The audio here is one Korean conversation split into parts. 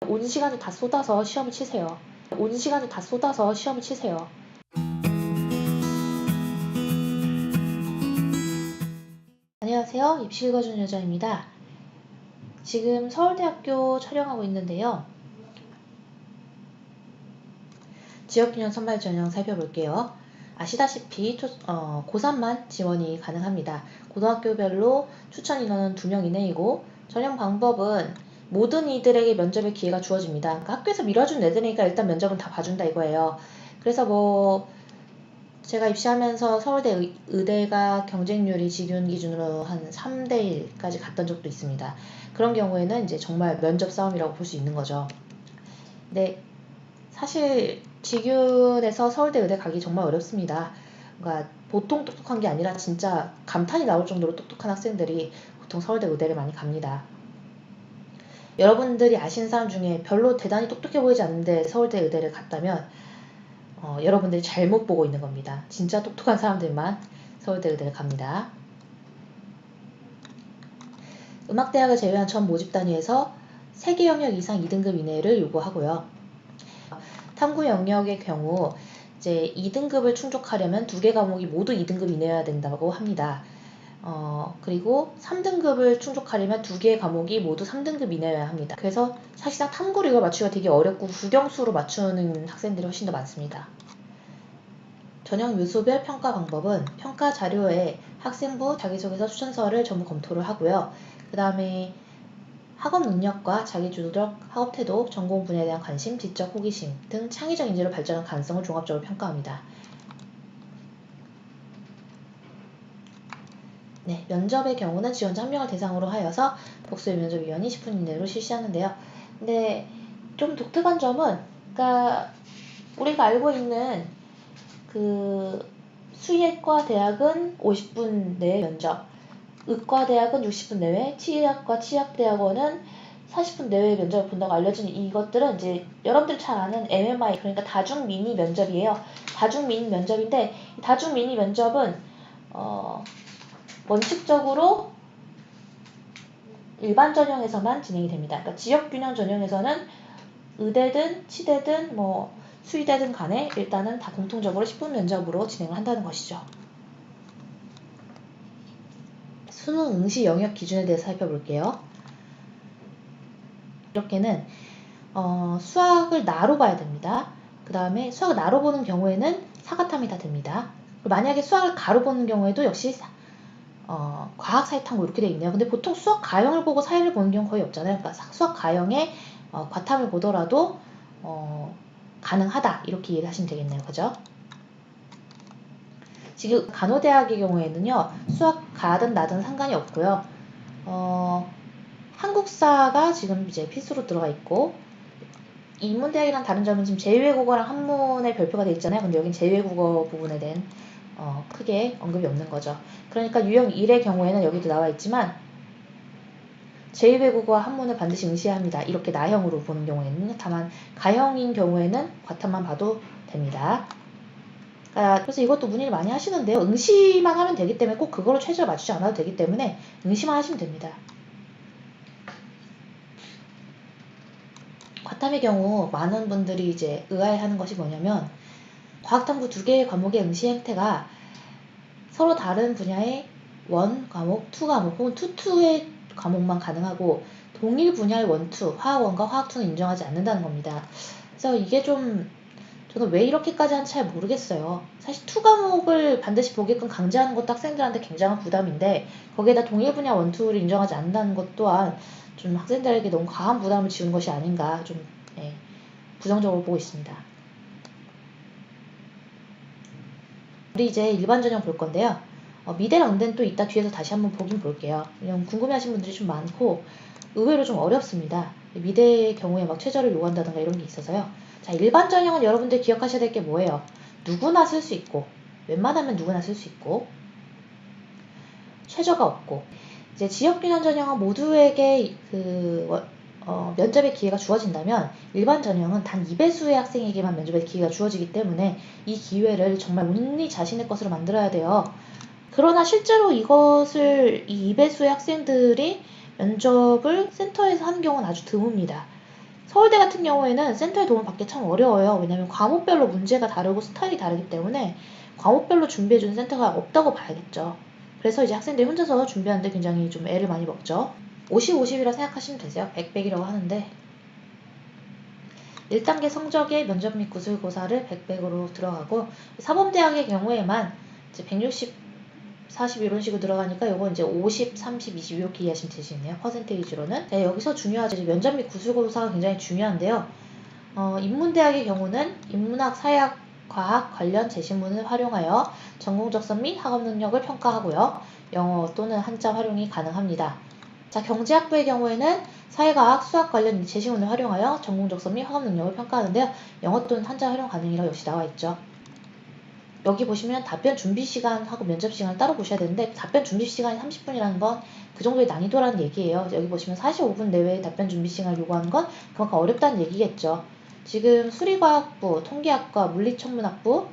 온 시간을 다 쏟아서 시험을 치세요. 온 시간을 다 쏟아서 시험을 치세요. 안녕하세요. 입시 읽어주는 여자입니다. 지금 서울대학교 촬영하고 있는데요. 지역균형 선발 전형 살펴볼게요. 아시다시피 고3만 지원이 가능합니다. 고등학교별로 추천 인원은 2명 이내이고 전형 방법은 모든 이들에게 면접의 기회가 주어집니다. 그러니까 학교에서 밀어준 애들이니까 일단 면접은 다 봐준다 이거예요. 그래서 제가 입시하면서 서울대 의대가 경쟁률이 직윤 기준으로 한 3대1까지 갔던 적도 있습니다. 그런 경우에는 이제 정말 면접 싸움이라고 볼 수 있는 거죠. 근데 사실 직윤에서 서울대 의대 가기 정말 어렵습니다. 그러니까 보통 똑똑한 게 아니라 진짜 감탄이 나올 정도로 똑똑한 학생들이 보통 서울대 의대를 많이 갑니다. 여러분들이 아시는 사람 중에 별로 대단히 똑똑해 보이지 않는데 서울대 의대를 갔다면 여러분들이 잘못 보고 있는 겁니다. 진짜 똑똑한 사람들만 서울대 의대를 갑니다. 음악대학을 제외한 전 모집 단위에서 3개 영역 이상 2등급 이내를 요구하고요. 탐구 영역의 경우 이제 2등급을 충족하려면 2개 과목이 모두 2등급 이내여야 된다고 합니다. 그리고 3등급을 충족하려면 2개의 과목이 모두 3등급 이내여야 합니다. 그래서 사실상 탐구를 이걸 맞추기가 되게 어렵고 국영수로 맞추는 학생들이 훨씬 더 많습니다. 전형 요소별 평가 방법은 평가 자료에 학생부 자기소개서 추천서를 전부 검토를 하고요. 그 다음에 학업 능력과 자기주도적 학업 태도, 전공 분야에 대한 관심, 지적 호기심 등 창의적 인재로 발전한 가능성을 종합적으로 평가합니다. 면접의 경우는 지원자 1명을 대상으로 하여서 복수의 면접위원이 10분 이내로 실시하는데요. 근데 좀 독특한 점은 그러니까 우리가 알고 있는 수의과 대학은 50분 내에 면접, 의과 대학은 60분 내외, 치의학과 치의학대학원은 40분 내외 면접을 본다고 알려진 이것들은 이제 여러분들 잘 아는 MMI, 그러니까 다중 미니 면접이에요. 다중 미니 면접인데 다중 미니 면접은 원칙적으로 일반 전형에서만 진행이 됩니다. 그러니까 지역균형 전형에서는 의대든 치대든 수의대든 간에 일단은 다 공통적으로 10분 면접으로 진행을 한다는 것이죠. 수능 응시 영역 기준에 대해서 살펴볼게요. 이렇게는 수학을 나로 봐야 됩니다. 그 다음에 수학을 나로 보는 경우에는 사과탐이 다 됩니다. 만약에 수학을 가로 보는 경우에도 역시 과학, 사회, 탐구 이렇게 돼 있네요. 근데 보통 수학 가형을 보고 사회를 보는 경우 거의 없잖아요. 그러니까 수학 가형에 과탐을 보더라도 가능하다 이렇게 이해를 하시면 되겠네요. 그죠? 지금 간호대학의 경우에는요. 수학 가든 나든 상관이 없고요. 한국사가 지금 이제 필수로 들어가 있고 인문대학이랑 다른 점은 지금 제2외국어랑 한문의 별표가 돼 있잖아요. 근데 여긴 제2외국어 부분에 대한 크게 언급이 없는 거죠. 그러니까 유형 1의 경우에는 여기도 나와 있지만 제2외국어와 한문을 반드시 응시해야 합니다. 이렇게 나형으로 보는 경우에는 다만 가형인 경우에는 과탐만 봐도 됩니다. 그래서 이것도 문의를 많이 하시는데요. 응시만 하면 되기 때문에 꼭 그걸로 최저를 맞추지 않아도 되기 때문에 응시만 하시면 됩니다. 과탐의 경우 많은 분들이 이제 의아해하는 것이 뭐냐면 과학탐구 2개의 과목의 응시 형태가 서로 다른 분야의 1 과목, 2 과목 혹은 2의 과목만 가능하고 동일 분야의 1, 2, 화학 1과 화학 2는 인정하지 않는다는 겁니다. 그래서 이게 저는 왜 이렇게까지 하는지 잘 모르겠어요. 사실 2 과목을 반드시 보게끔 강제하는 것도 학생들한테 굉장한 부담인데 거기에다 동일 분야 1, 2를 인정하지 않는다는 것 또한 좀 학생들에게 너무 과한 부담을 지운 것이 아닌가 좀 부정적으로 보고 있습니다. 우리 이제 일반 전형 볼 건데요. 미대랑 응대는 또 이따 뒤에서 다시 한번 보긴 볼게요. 왜냐면 궁금해하시는 분들이 좀 많고 의외로 좀 어렵습니다. 미대의 경우에 막 최저를 요구한다든가 이런 게 있어서요. 자, 일반 전형은 여러분들 기억하셔야 될 게 뭐예요? 누구나 쓸 수 있고 웬만하면 누구나 쓸 수 있고 최저가 없고 이제 지역균형 전형은 모두에게 면접의 기회가 주어진다면 일반 전형은 단 2배수의 학생에게만 면접의 기회가 주어지기 때문에 이 기회를 정말 온전히 자신의 것으로 만들어야 돼요. 그러나 실제로 이 2배수의 학생들이 면접을 센터에서 하는 경우는 아주 드뭅니다. 서울대 같은 경우에는 센터의 도움을 받기 참 어려워요. 왜냐면 과목별로 문제가 다르고 스타일이 다르기 때문에 과목별로 준비해주는 센터가 없다고 봐야겠죠. 그래서 이제 학생들이 혼자서 준비하는데 굉장히 좀 애를 많이 먹죠. 50, 50이라 생각하시면 되세요. 100, 100이라고 하는데 1단계 성적의 면접 및 구술고사를 100, 100으로 들어가고 사범대학의 경우에만 이제 160, 40 이런 식으로 들어가니까 요거 이제 50, 30, 20 이렇게 이해하시면 되시겠네요. 퍼센테이지로는. 네, 여기서 중요하죠. 면접 및 구술고사가 굉장히 중요한데요. 인문대학의 경우는 인문학, 사회학, 과학 관련 제시문을 활용하여 전공 적성 및 학업 능력을 평가하고요. 영어 또는 한자 활용이 가능합니다. 자, 경제학부의 경우에는 사회과학, 수학 관련 제시문을 활용하여 전공 적성 및 학업 능력을 평가하는데요. 영어 또는 한자 활용 가능이라고 역시 나와 있죠. 여기 보시면 답변 준비 시간하고 면접 시간을 따로 보셔야 되는데 답변 준비 시간이 30분이라는 건 그 정도의 난이도라는 얘기예요. 여기 보시면 45분 내외의 답변 준비 시간을 요구하는 건 그만큼 어렵다는 얘기겠죠. 지금 수리과학부, 통계학과, 물리천문학부,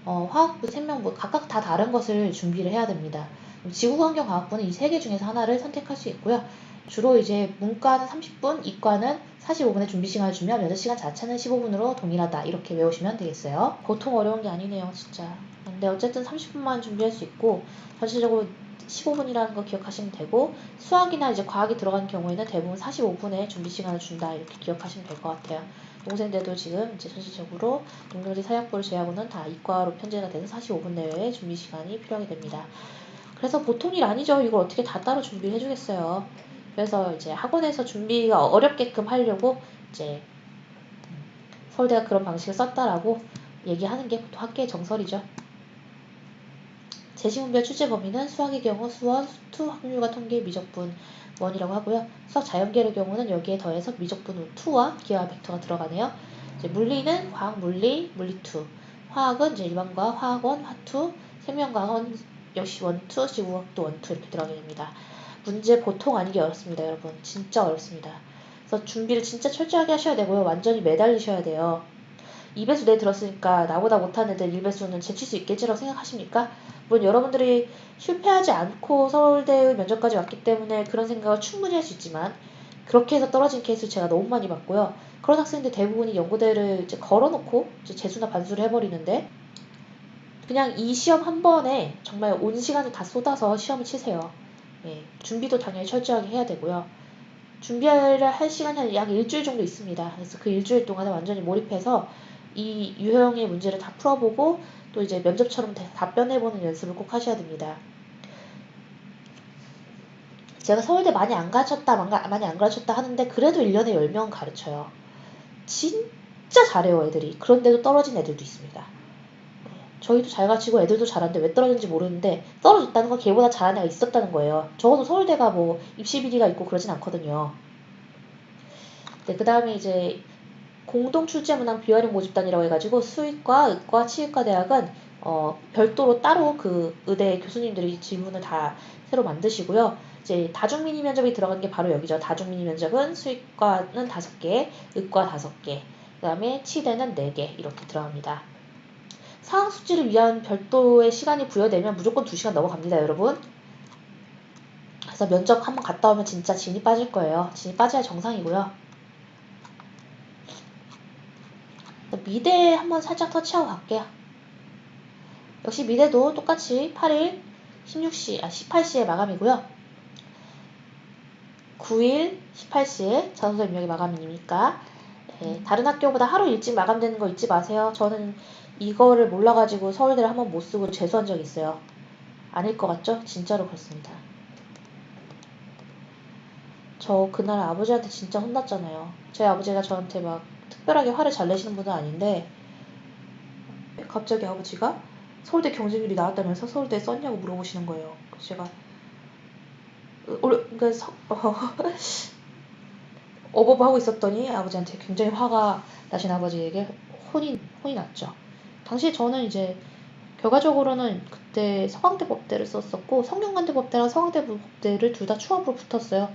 화학부, 생명부 각각 다 다른 것을 준비를 해야 됩니다. 지구환경과학부는 이 세 개 중에서 하나를 선택할 수 있고요. 주로 이제 문과는 30분, 이과는 45분의 준비 시간을 주면 면접 시간 자체는 15분으로 동일하다. 이렇게 외우시면 되겠어요. 보통 어려운 게 아니네요, 진짜. 근데 어쨌든 30분만 준비할 수 있고 전체적으로 15분이라는 거 기억하시면 되고 수학이나 이제 과학이 들어간 경우에는 대부분 45분의 준비 시간을 준다. 이렇게 기억하시면 될 것 같아요. 동생들도 지금 이제 전체적으로 능률이 사회학부를 제외하고는 다 이과로 편제가 돼서 45분 내외의 준비 시간이 필요하게 됩니다. 그래서 보통 일 아니죠. 이걸 어떻게 다 따로 준비를 해주겠어요. 그래서 이제 학원에서 준비가 어렵게끔 하려고 이제 서울대가 그런 방식을 썼다라고 얘기하는 게 보통 학계의 정설이죠. 제시문별 출제 범위는 수학의 경우 수원, 수투, 확률과 통계, 미적분 1이라고 하고요. 수학 자연계의 경우는 여기에 더해서 미적분 2와 기하 벡터가 들어가네요. 이제 물리는 과학 물리, 물리2. 화학은 이제 일반과학, 화학원, 화2, 생명과학은 역시 1, 2, 지구과학도 1, 2 이렇게 들어가게 됩니다. 문제 보통 아니게 어렵습니다, 여러분. 진짜 어렵습니다. 그래서 준비를 진짜 철저하게 하셔야 되고요. 완전히 매달리셔야 돼요. 2배수 내 들었으니까 나보다 못한 애들 1배수는 제칠 수 있겠지라고 생각하십니까? 물론 여러분들이 실패하지 않고 서울대의 면접까지 왔기 때문에 그런 생각을 충분히 할 수 있지만 그렇게 해서 떨어진 케이스를 제가 너무 많이 봤고요. 그런 학생들 대부분이 연고대를 이제 걸어놓고 이제 재수나 반수를 해버리는데 그냥 이 시험 한 번에 정말 온 시간을 다 쏟아서 시험을 치세요. 예, 준비도 당연히 철저하게 해야 되고요. 준비를 할 시간이 한 약 일주일 정도 있습니다. 그래서 그 일주일 동안에 완전히 몰입해서 이 유형의 문제를 다 풀어보고 또 이제 면접처럼 답변해보는 연습을 꼭 하셔야 됩니다. 제가 서울대 많이 안 가르쳤다 많이 안 가르쳤다 하는데 그래도 1년에 10명 가르쳐요. 진짜 잘해요 애들이. 그런데도 떨어진 애들도 있습니다. 저희도 잘 가르치고 애들도 잘하는데 왜 떨어진지 모르는데 떨어졌다는 건 걔보다 잘하는 애가 있었다는 거예요. 적어도 서울대가 뭐 입시 비리가 있고 그러진 않거든요. 네, 그 다음에 이제 공동 출제 문항 비활용 모집단이라고 해가지고 수의과, 의과, 치의과 대학은 별도로 따로 그 의대 교수님들이 질문을 다 새로 만드시고요. 이제 다중미니 면접이 들어간 게 바로 여기죠. 다중미니 면접은 수의과는 5개, 의과 5개, 그 다음에 치대는 4개 이렇게 들어갑니다. 상황 숙지를 위한 별도의 시간이 부여되면 무조건 2시간 넘어갑니다, 여러분. 그래서 면접 한번 갔다 오면 진짜 진이 빠질 거예요. 진이 빠져야 정상이고요. 미대 한번 살짝 터치하고 갈게요. 역시 미대도 똑같이 8일 18시에 마감이고요. 9일 18시에 자소서 입력이 마감이니까 다른 학교보다 하루 일찍 마감되는 거 잊지 마세요. 저는 이거를 몰라가지고 서울대를 한번 못 쓰고 재수한 적이 있어요. 아닐 것 같죠? 진짜로 그렇습니다. 저 그날 아버지한테 진짜 혼났잖아요. 저희 아버지가 저한테 막 특별하게 화를 잘 내시는 분은 아닌데 갑자기 아버지가 서울대 경쟁률이 나왔다면서 서울대에 썼냐고 물어보시는 거예요. 그래서 제가 어버버 하고 있었더니 아버지한테 굉장히 화가 나신 아버지에게 혼이 났죠. 당시에 저는 이제 결과적으로는 그때 서강대 법대를 썼었고 성균관대 법대랑 서강대 법대를 둘 다 추합으로 붙었어요.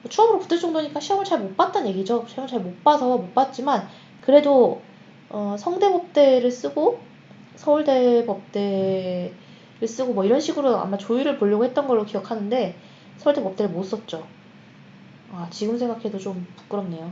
추합으로 붙을 정도니까 시험을 잘 못 봤다는 얘기죠. 시험을 잘 못 봐서 못 봤지만 그래도 성대 법대를 쓰고 서울대 법대를 쓰고 뭐 이런 식으로 아마 조율을 보려고 했던 걸로 기억하는데 서울대 법대를 못 썼죠. 지금 생각해도 좀 부끄럽네요.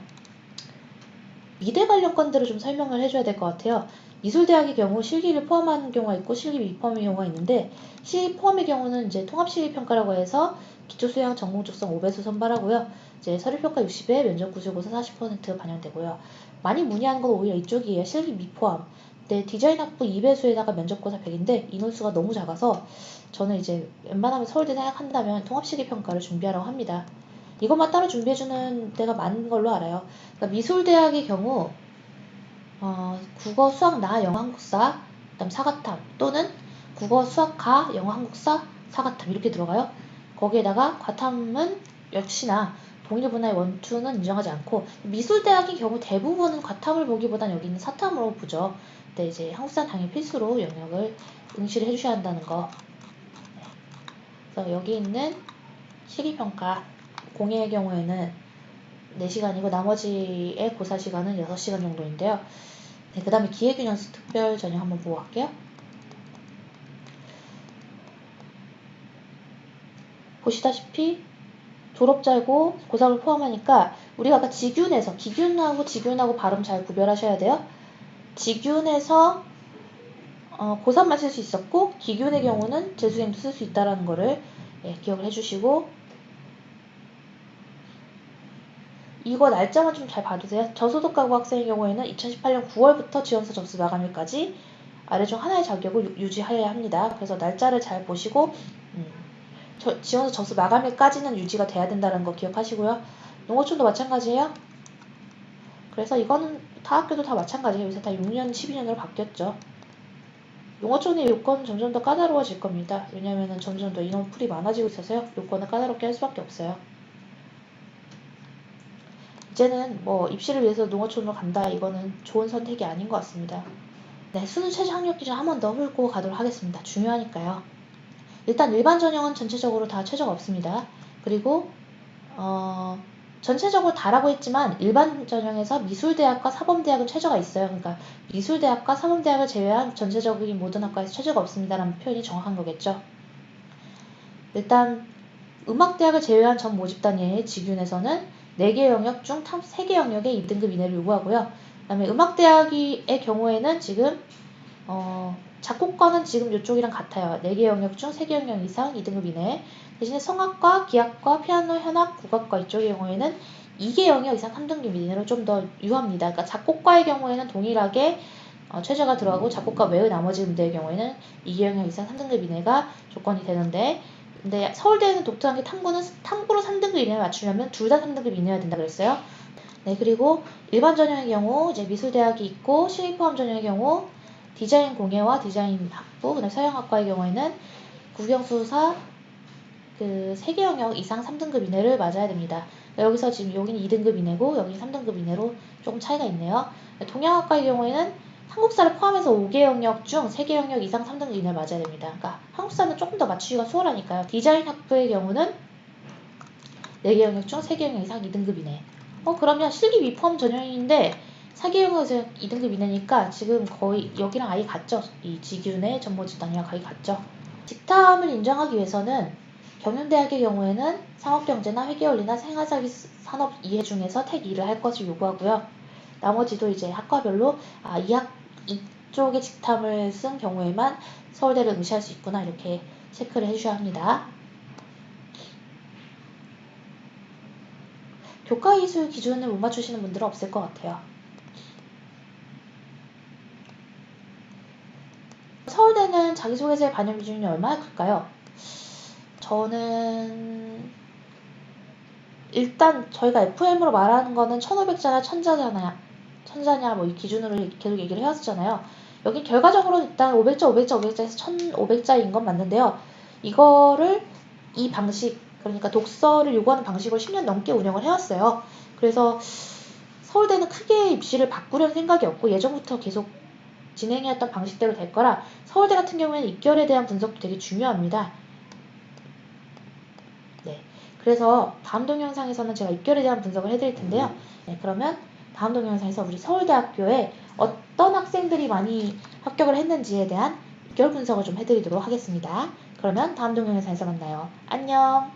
미대 관련 건들을 좀 설명을 해줘야 될 것 같아요. 미술대학의 경우 실기를 포함하는 경우가 있고 실기 미포함의 경우가 있는데, 실기 포함의 경우는 이제 통합실기평가라고 해서 기초수양 전공 적성 5배수 선발하고요. 이제 서류평가 60에 면접 구술고사 40% 반영되고요. 많이 문의하는 건 오히려 이쪽이에요. 실기 미포함. 근데 디자인학부 2배수에다가 면접고사 100인데 인원수가 너무 작아서 저는 이제 웬만하면 서울대 생각한다면 통합실기평가를 준비하라고 합니다. 이것만 따로 준비해주는 데가 많은 걸로 알아요. 그러니까 미술대학의 경우 국어, 수학, 나, 영어, 한국사, 그다음 사과탐 또는 국어, 수학, 가, 영어, 한국사, 사과탐 이렇게 들어가요. 거기에다가 과탐은 역시나 동일 분야의 원투는 인정하지 않고, 미술대학의 경우 대부분은 과탐을 보기보단 여기 있는 사탐으로 보죠. 근데 이제 한국사 당연히 필수로 영역을 응시를 해주셔야 한다는 거. 그래서 여기 있는 실기평가 공예의 경우에는 4시간이고 나머지의 고사 시간은 6시간 정도인데요. 네, 그 다음에 기회균형 특별 전형 한번 보고 갈게요. 보시다시피 졸업자고 고3을 포함하니까 우리가 아까 지균에서 기균하고 발음 잘 구별하셔야 돼요. 지균에서 고3만 쓸 수 있었고 기균의 경우는 재수생도 쓸 수 있다는 거를 기억을 해주시고, 이거 날짜만 좀 잘 봐두세요. 저소득가구 학생의 경우에는 2018년 9월부터 지원서 접수 마감일까지 아래 중 하나의 자격을 유지하여야 합니다. 그래서 날짜를 잘 보시고 지원서 접수 마감일까지는 유지가 돼야 된다는 거 기억하시고요. 농어촌도 마찬가지예요. 그래서 이거는 타 학교도 다 마찬가지예요. 요새 다 6년, 12년으로 바뀌었죠. 농어촌의 요건은 점점 더 까다로워질 겁니다. 왜냐하면 점점 더 인원풀이 많아지고 있어서요. 요건을 까다롭게 할 수밖에 없어요. 이제는 뭐 입시를 위해서 농어촌으로 간다, 이거는 좋은 선택이 아닌 것 같습니다. 네, 수능 최저 학력 기준 한 번 더 훑고 가도록 하겠습니다. 중요하니까요. 일단 일반 전형은 전체적으로 다 최저가 없습니다. 그리고 전체적으로 다라고 했지만 일반 전형에서 미술대학과 사범대학은 최저가 있어요. 그러니까 미술대학과 사범대학을 제외한 전체적인 모든 학과에서 최저가 없습니다라는 표현이 정확한 거겠죠. 일단 음악대학을 제외한 전 모집단 예의 지균에서는 4개 영역 중 3개 영역의 2등급 이내를 요구하고요. 그 다음에 음악대학의 경우에는 지금 작곡과는 지금 이쪽이랑 같아요. 4개 영역 중 3개 영역 이상 2등급 이내. 대신에 성악과, 기악과, 피아노, 현악, 국악과 이쪽의 경우에는 2개 영역 이상 3등급 이내로 좀 더 유합니다. 그러니까 작곡과의 경우에는 동일하게 최저가 들어가고 작곡과 외의 나머지 음대의 경우에는 2개 영역 이상 3등급 이내가 조건이 되는데, 근데 서울대는 독특한 게 탐구로 3등급 이내에 맞추려면 둘 다 3등급 이내여야 된다 그랬어요. 네, 그리고 일반 전형의 경우 이제 미술대학이 있고 실기 포함 전형의 경우 디자인 공예와 디자인 학부, 그다음 서양학과의 경우에는 국영수사 그 3개 영역 이상 3등급 이내를 맞아야 됩니다. 여기서 지금 여기는 2등급 이내고 여기는 3등급 이내로 조금 차이가 있네요. 동양학과의 경우에는 한국사를 포함해서 5개 영역 중 3개 영역 이상 3등급 이내를 맞아야 됩니다. 그러니까 한국사는 조금 더 맞추기가 수월하니까요. 디자인 학부의 경우는 4개 영역 중 3개 영역 이상 2등급 이내. 그러면 실기 미포함 전형인데 4개 영역에서 2등급 이내니까 지금 거의 여기랑 아예 같죠. 이 지균의 전모집단이랑 거의 같죠. 직탐을 인정하기 위해서는 경윤대학의 경우에는 상업경제나 회계원리나 생활서비스 산업 이해 중에서 택 2를 할 것을 요구하고요. 나머지도 이제 학과별로 이쪽의 직탐을 쓴 경우에만 서울대를 응시할 수 있구나 이렇게 체크를 해주셔야 합니다. 교과이수 기준을 못 맞추시는 분들은 없을 것 같아요. 서울대는 자기소개서의 반영 기준이 얼마나 클까요? 저는 일단 저희가 FM으로 말하는 거는 1500자냐 1000자냐 뭐 이 기준으로 계속 얘기를 해왔잖아요. 여기 결과적으로 일단 500자 500자에서 1500자인 건 맞는데요. 이거를 이 방식, 그러니까 독서를 요구하는 방식으로 10년 넘게 운영을 해왔어요. 그래서 서울대는 크게 입시를 바꾸려는 생각이 없고 예전부터 계속 진행해왔던 방식대로 될 거라, 서울대 같은 경우에는 입결에 대한 분석도 되게 중요합니다. 네, 그래서 다음 동영상에서는 제가 입결에 대한 분석을 해드릴 텐데요. 네, 그러면 다음 동영상에서 우리 서울대학교에 어떤 학생들이 많이 합격을 했는지에 대한 입결 분석을 좀 해드리도록 하겠습니다. 그러면 다음 동영상에서 만나요. 안녕.